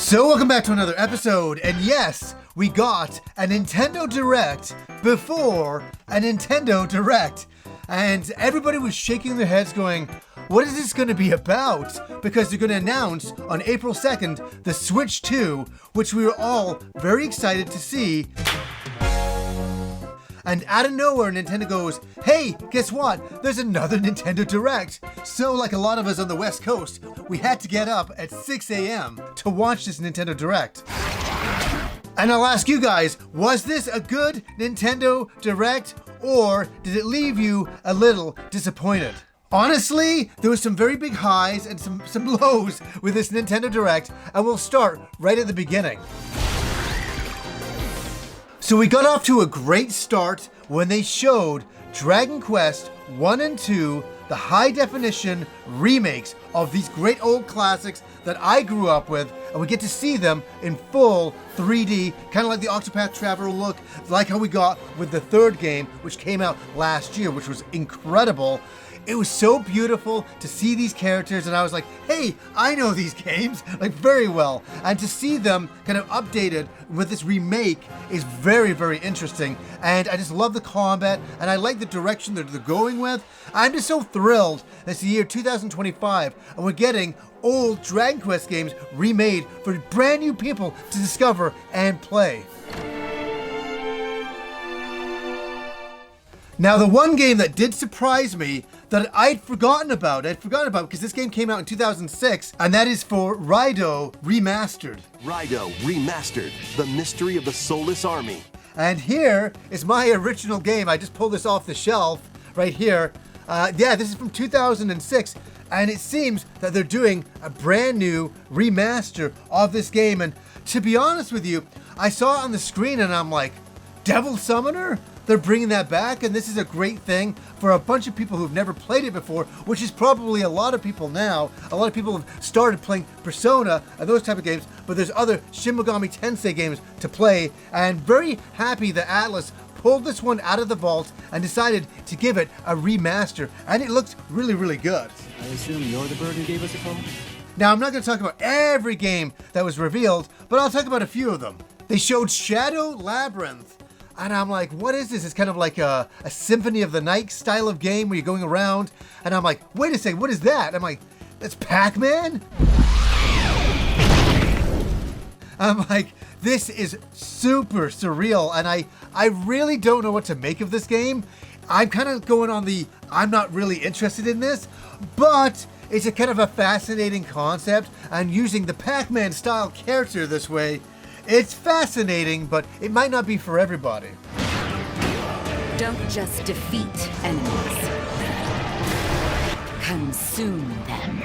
So welcome back to another episode, and yes, we got a Nintendo Direct before a Nintendo Direct, and everybody was shaking their heads going, what is this going to be about? Because they're going to announce on April 2nd the Switch 2, which we were all very excited to see. And out of nowhere, Nintendo goes, hey, guess what? There's another Nintendo Direct. So like a lot of us on the West Coast, we had to get up at 6 a.m. to watch this Nintendo Direct. And I'll ask you guys, was this a good Nintendo Direct, or did it leave you a little disappointed? Honestly, there was some very big highs and some lows with this Nintendo Direct, and we'll start right at the beginning. So we got off to a great start when they showed Dragon Quest 1 and 2, the high definition remakes of these great old classics that I grew up with, and we get to see them in full 3D, kind of like the Octopath Traveler look, like how we got with the third game, which came out last year, which was incredible. It was so beautiful to see these characters, and I was like, hey, I know these games, like, very well. And to see them kind of updated with this remake is very, very interesting. And I just love the combat, and I like the direction that they're going with. I'm just so thrilled that it's the year 2025, and we're getting old Dragon Quest games remade for brand new people to discover and play. Now, the one game that did surprise me that I'd forgotten about because this game came out in 2006, and that is for RAIDOU Remastered. RAIDOU Remastered, the mystery of the Soulless army. And here is my original game. I just pulled this off the shelf right here. This is from 2006, and it seems that they're doing a brand new remaster of this game. And to be honest with you, I saw it on the screen and I'm like, Devil Summoner? They're bringing that back, and this is a great thing for a bunch of people who've never played it before, which is probably a lot of people now. A lot of people have started playing Persona and those type of games, but there's other Shin Megami Tensei games to play, and very happy that Atlas pulled this one out of the vault and decided to give it a remaster, and it looks really, really good. I assume you're the bird who gave us a call? Now, I'm not going to talk about every game that was revealed, but I'll talk about a few of them. They showed Shadow Labyrinth. And I'm like, what is this? It's kind of like a Symphony of the Night style of game where you're going around. And I'm like, wait a second, what is that? I'm like, that's Pac-Man? I'm like, this is super surreal. And I really don't know what to make of this game. I'm kind of going on the, I'm not really interested in this. But it's a kind of a fascinating concept. And using the Pac-Man style character this way, it's fascinating, but it might not be for everybody. Don't just defeat enemies. Consume them.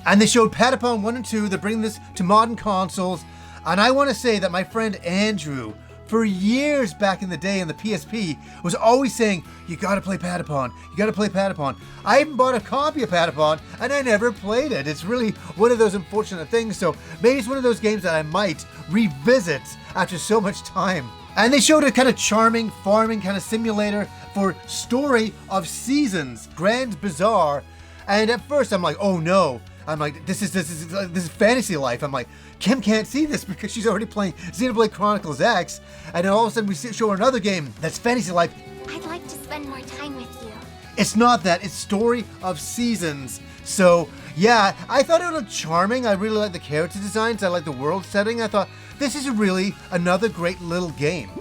And they showed Patapon 1 and 2. They're bringing this to modern consoles. And I want to say that my friend Andrew, for years back in the day in the PSP, was always saying, you gotta play Patapon, you gotta play Patapon. I even bought a copy of Patapon, and I never played it. It's really one of those unfortunate things, so maybe it's one of those games that I might revisit after so much time. And they showed a kind of charming farming kind of simulator for Story of Seasons, Grand Bazaar. And at first I'm like, oh no. I'm like, this is Fantasy Life. I'm like, Kim can't see this because she's already playing Xenoblade Chronicles X. And then all of a sudden we show her another game that's Fantasy Life. I'd like to spend more time with you. It's not that, it's Story of Seasons. So yeah, I thought it looked charming. I really like the character designs. I like the world setting. I thought this is really another great little game.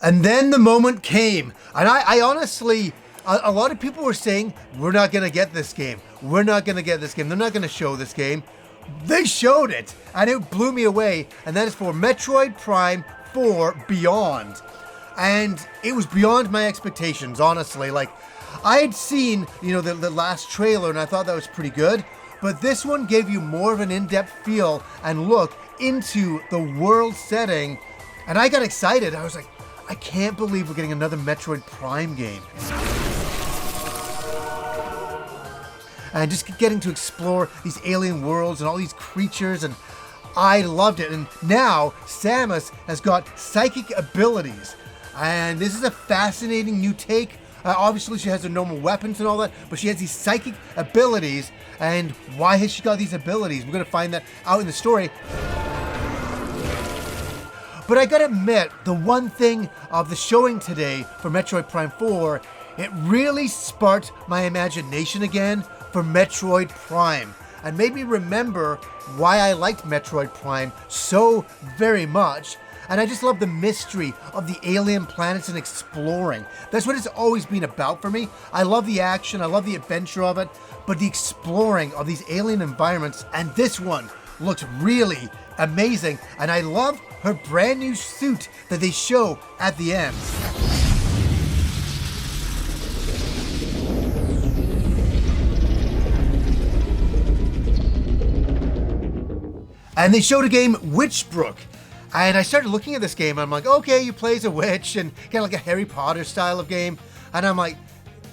And then the moment came. And I honestly, a lot of people were saying, we're not going to get this game. We're not going to get this game. They're not going to show this game. They showed it, and it blew me away. And that is for Metroid Prime 4 Beyond. And it was beyond my expectations, honestly. Like, I had seen, the last trailer, and I thought that was pretty good. But this one gave you more of an in-depth feel and look into the world setting. And I got excited. I was like, I can't believe we're getting another Metroid Prime game. And just getting to explore these alien worlds and all these creatures, and I loved it. And now Samus has got psychic abilities, and this is a fascinating new take Obviously, she has her normal weapons and all that, but she has these psychic abilities. And why has she got these abilities? We're going to find that out in the story. But I gotta admit, the one thing of the showing today for Metroid Prime 4, it really sparked my imagination again for Metroid Prime, and made me remember why I liked Metroid Prime so very much. And I just love the mystery of the alien planets and exploring. That's what it's always been about for me. I love the action, I love the adventure of it, but the exploring of these alien environments, and this one looks really amazing. And I love her brand new suit that they show at the end. And they showed a game, Witchbrook. And I started looking at this game, and I'm like, okay, you play as a witch, and kind of like a Harry Potter style of game. And I'm like,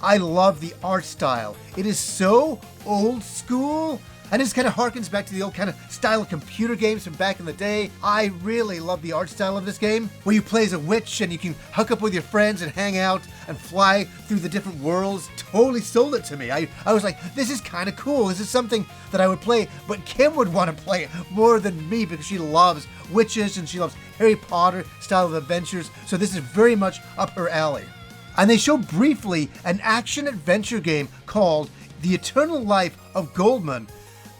I love the art style. It is so old school, and it just kind of harkens back to the old kind of style of computer games from back in the day. I really love the art style of this game, where you play as a witch and you can hook up with your friends and hang out and fly through the different worlds. Totally sold it to me. I was like, this is kind of cool. This is something that I would play, but Kim would want to play it more than me because she loves witches and she loves Harry Potter style of adventures. So this is very much up her alley. And they showed briefly an action-adventure game called The Eternal Life of Goldman.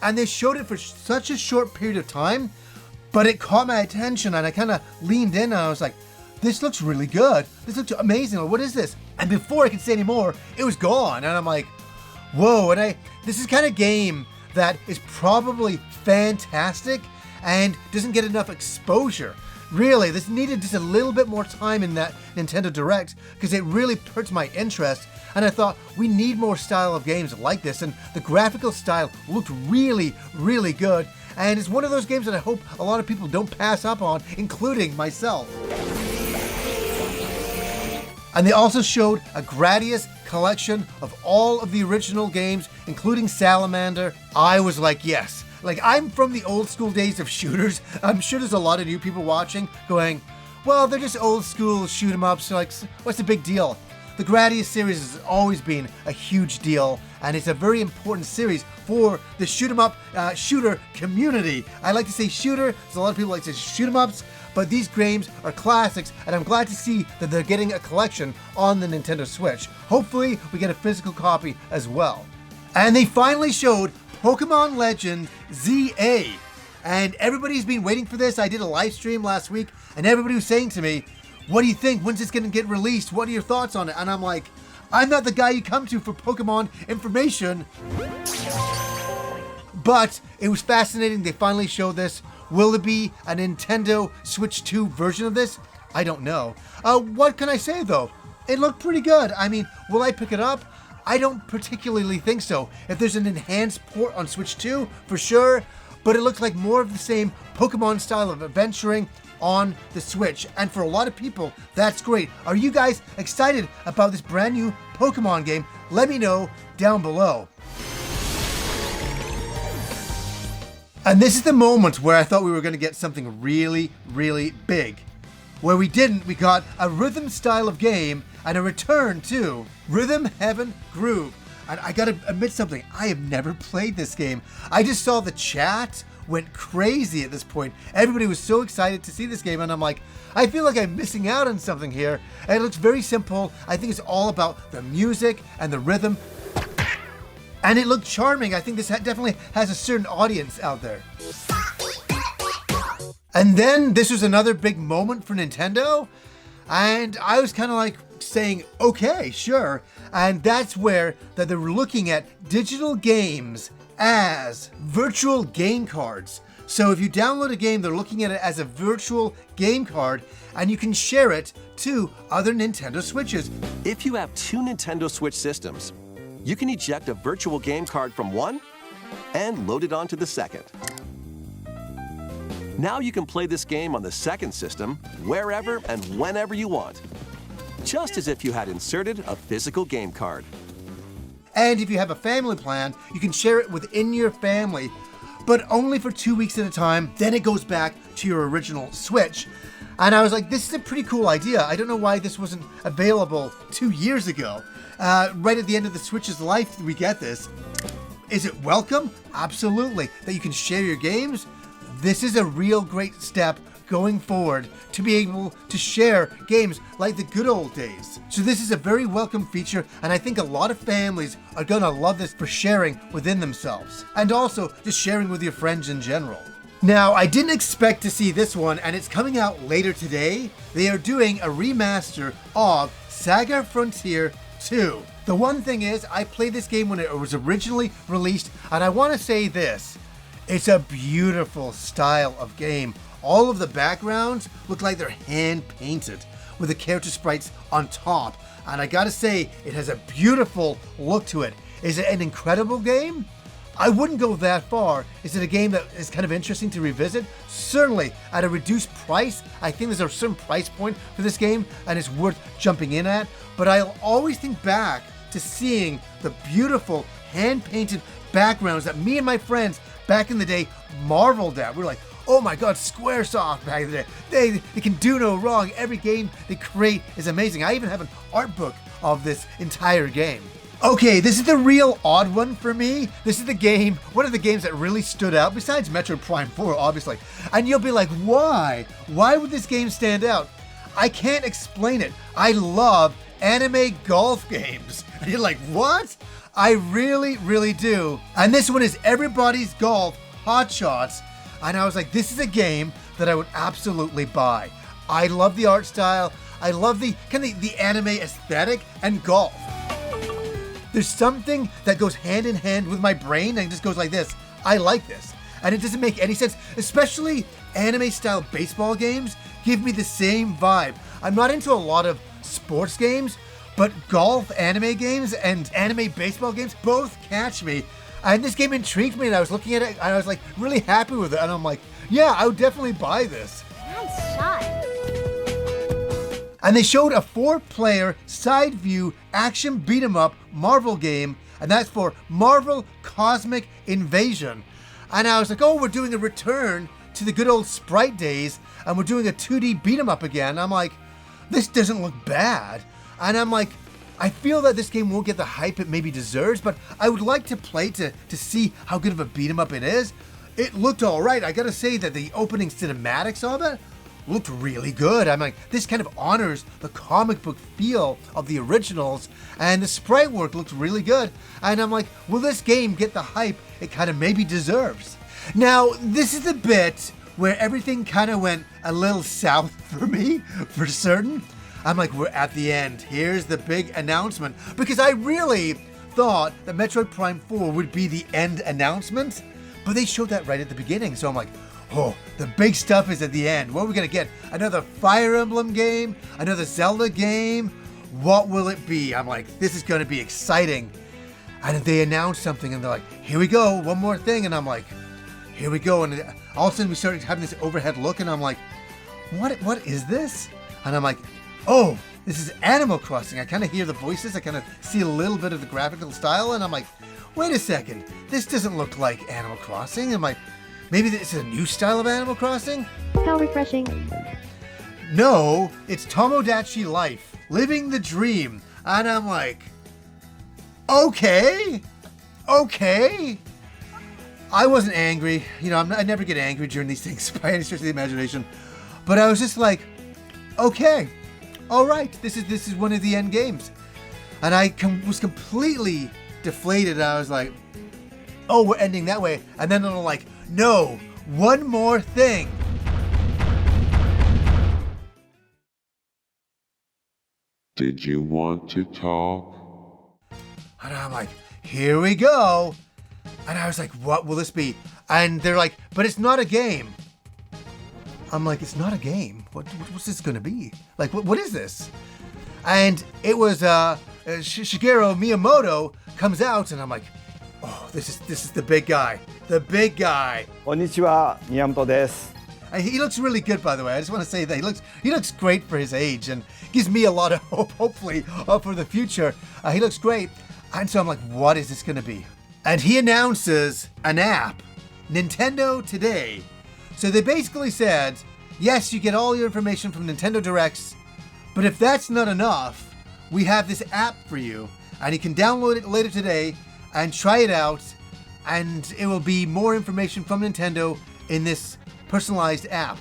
And they showed it for such a short period of time, but it caught my attention and I kind of leaned in and I was like, this looks really good. This looks amazing. What is this? And before I could say any more, it was gone. And I'm like, whoa. And this is kind of game that is probably fantastic and doesn't get enough exposure. Really, this needed just a little bit more time in that Nintendo Direct because it really perked my interest. And I thought, we need more style of games like this. And the graphical style looked really, really good. And it's one of those games that I hope a lot of people don't pass up on, including myself. And they also showed a Gradius collection of all of the original games, including Salamander. I was like, yes. Like, I'm from the old school days of shooters. I'm sure there's a lot of new people watching going, well, they're just old school shoot 'em ups. So like, what's the big deal? The Gradius series has always been a huge deal, and it's a very important series for the shoot 'em up shooter community. I like to say shooter, because a lot of people like to say shoot 'em ups, but these games are classics, and I'm glad to see that they're getting a collection on the Nintendo Switch. Hopefully, we get a physical copy as well. And they finally showed Pokemon Legend ZA. And everybody's been waiting for this. I did a live stream last week, and everybody was saying to me, what do you think? When's this going to get released? What are your thoughts on it? And I'm like, I'm not the guy you come to for Pokemon information. But it was fascinating. They finally showed this. Will it be a Nintendo Switch 2 version of this? I don't know. What can I say though? It looked pretty good. I mean, will I pick it up? I don't particularly think so. If there's an enhanced port on Switch 2, for sure. But it looks like more of the same Pokemon style of adventuring on the Switch. And for a lot of people, that's great. Are you guys excited about this brand new Pokemon game? Let me know down below. And this is the moment where I thought we were going to get something really, really big. Where we didn't, we got a rhythm style of game and a return to Rhythm Heaven Groove. And I gotta admit something, I have never played this game. I just saw the chat went crazy at this point. Everybody was so excited to see this game, and I'm like, I feel like I'm missing out on something here. And it looks very simple. I think it's all about the music and the rhythm. And it looked charming. I think this definitely has a certain audience out there. And then this was another big moment for Nintendo. And I was kind of like saying, okay, sure. And that's where that they were looking at digital games as virtual game cards. So if you download a game, they're looking at it as a virtual game card, and you can share it to other Nintendo Switches. If you have two Nintendo Switch systems, you can eject a virtual game card from one and load it onto the second. Now you can play this game on the second system wherever and whenever you want, just as if you had inserted a physical game card. And if you have a family plan, you can share it within your family, but only for 2 weeks at a time. Then it goes back to your original Switch. And I was like, this is a pretty cool idea. I don't know why this wasn't available 2 years ago. Right at the end of the Switch's life, we get this. Is it welcome? Absolutely. That you can share your games? This is a real great step going forward to be able to share games like the good old days. So this is a very welcome feature, and I think a lot of families are gonna love this for sharing within themselves, and also just sharing with your friends in general. Now, I didn't expect to see this one, and it's coming out later today. They are doing a remaster of Saga Frontier 2. The one thing is, I played this game when it was originally released, and I want to say this. It's a beautiful style of game. All of the backgrounds look like they're hand-painted with the character sprites on top. And I gotta say, it has a beautiful look to it. Is it an incredible game? I wouldn't go that far. Is it a game that is kind of interesting to revisit? Certainly, at a reduced price. I think there's a certain price point for this game and it's worth jumping in at. But I'll always think back to seeing the beautiful hand-painted backgrounds that me and my friends back in the day marveled at. We were like, oh my god, Squaresoft back in the day. They can do no wrong. Every game they create is amazing. I even have an art book of this entire game. Okay, this is the real odd one for me. This is the game, one of the games that really stood out, besides Metroid Prime 4, obviously. And you'll be like, why? Why would this game stand out? I can't explain it. I love anime golf games. And you're like, what? I really, really do. And this one is Everybody's Golf Hot Shots. And I was like, this is a game that I would absolutely buy. I love the art style. I love the kind of the anime aesthetic and golf. There's something that goes hand in hand with my brain and just goes like this. I like this. And it doesn't make any sense, especially anime style baseball games give me the same vibe. I'm not into a lot of sports games, but golf anime games and anime baseball games both catch me. And this game intrigued me and I was looking at it and I was like really happy with it. And I'm like, yeah, I would definitely buy this. Nice shot. And they showed a 4-player side view action beat 'em up Marvel game, and that's for Marvel Cosmic Invasion. And I was like, oh, we're doing a return to the good old sprite days, and we're doing a 2D beat 'em up again. I'm like, this doesn't look bad. And I'm like, I feel that this game won't get the hype it maybe deserves, but I would like to play to see how good of a beat 'em up it is. It looked all right. I gotta say that the opening cinematics of it looked really good. I'm like, this kind of honors the comic book feel of the originals, and the sprite work looked really good. And I'm like, will this game get the hype it kind of maybe deserves? Now, this is the bit where everything kind of went a little south for me, for certain. I'm like, we're at the end. Here's the big announcement. Because I really thought that Metroid Prime 4 would be the end announcement, but they showed that right at the beginning. So I'm like, oh, the big stuff is at the end. What are we gonna get? Another Fire Emblem game? Another Zelda game? What will it be? I'm like, this is gonna be exciting. And they announced something and they're like, here we go, one more thing. And I'm like, here we go. And all of a sudden we started having this overhead look and I'm like, what is this? And I'm like, oh, this is Animal Crossing. I kind of hear the voices. I kind of see a little bit of the graphical style. And I'm like, wait a second. This doesn't look like Animal Crossing. I'm like, maybe this is a new style of Animal Crossing? How refreshing. No, it's Tomodachi Life, living the dream. And I'm like, okay. I wasn't angry. You know, I never get angry during these things by any stretch of the imagination. But I was just like, okay, all right, this is one of the end games. And I was completely deflated. I was like, oh, we're ending that way. And then I'm like, no, one more thing. Did you want to talk? And I'm like, here we go. And I was like, what will this be? And they're like, but it's not a game. I'm like, it's not a game. What's this gonna be? Like, what is this? And it was Shigeru Miyamoto comes out, and I'm like, oh, this is the big guy. The big guy. こんにちは、宮本です。 And he looks really good, by the way. I just want to say that he looks great for his age and gives me a lot of hope, hopefully, for the future. He looks great. And so I'm like, what is this going to be? And he announces an app, Nintendo Today. So they basically said, yes, you get all your information from Nintendo Directs, but if that's not enough, we have this app for you, and you can download it later today and try it out, and it will be more information from Nintendo in this personalized app.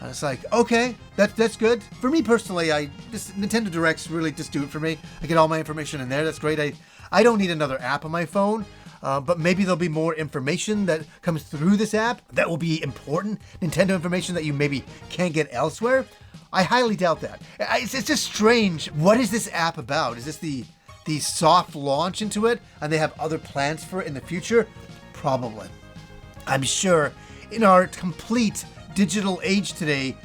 And it's like, okay, that's good. For me personally, this Nintendo Directs really just do it for me. I get all my information in there. That's great. I don't need another app on my phone, but maybe there'll be more information that comes through this app that will be important. Nintendo information that you maybe can't get elsewhere. I highly doubt that. It's just strange. What is this app about? Is this the soft launch into it, and they have other plans for it in the future? Probably. I'm sure in our complete digital age today,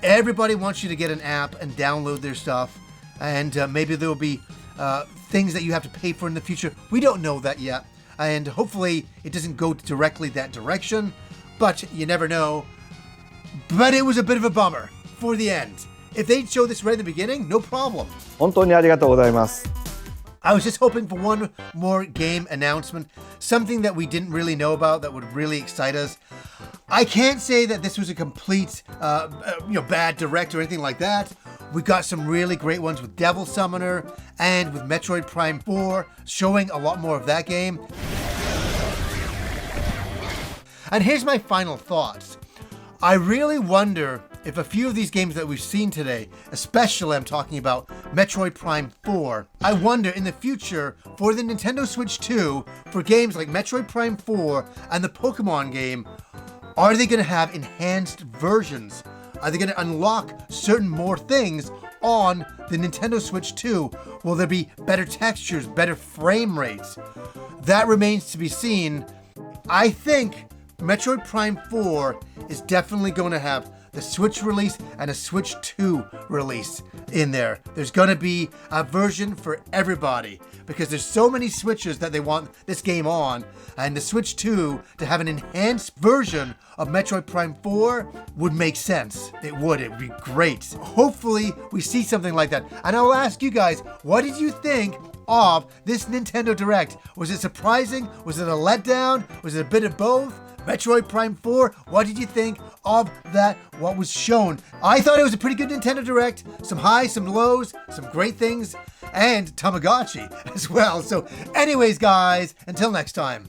everybody wants you to get an app and download their stuff, and maybe there will be things that you have to pay for in the future. We don't know that yet, and hopefully it doesn't go directly that direction, but you never know. But it was a bit of a bummer for the end. If they'd show this right at the beginning, no problem. 本当にありがとうございます。 I was just hoping for one more game announcement, something that we didn't really know about that would really excite us. I can't say that this was a complete, bad direct or anything like that. We got some really great ones with Devil Summoner and with Metroid Prime 4, showing a lot more of that game. And here's my final thoughts. I really wonder if a few of these games that we've seen today, especially I'm talking about Metroid Prime 4, I wonder in the future for the Nintendo Switch 2, for games like Metroid Prime 4 and the Pokemon game, are they going to have enhanced versions? Are they going to unlock certain more things on the Nintendo Switch 2? Will there be better textures, better frame rates? That remains to be seen. I think Metroid Prime 4 is definitely going to have the Switch release and a Switch 2 release in there. There's going to be a version for everybody because there's so many Switches that they want this game on, and the Switch 2 to have an enhanced version of Metroid Prime 4 would make sense. It would be great. Hopefully we see something like that. And I'll ask you guys, what did you think of this Nintendo Direct? Was it surprising? Was it a letdown? Was it a bit of both? Metroid Prime 4, what did you think of that, what was shown? I thought it was a pretty good Nintendo Direct. Some highs, some lows, some great things, and Tamagotchi as well. So anyways, guys, until next time.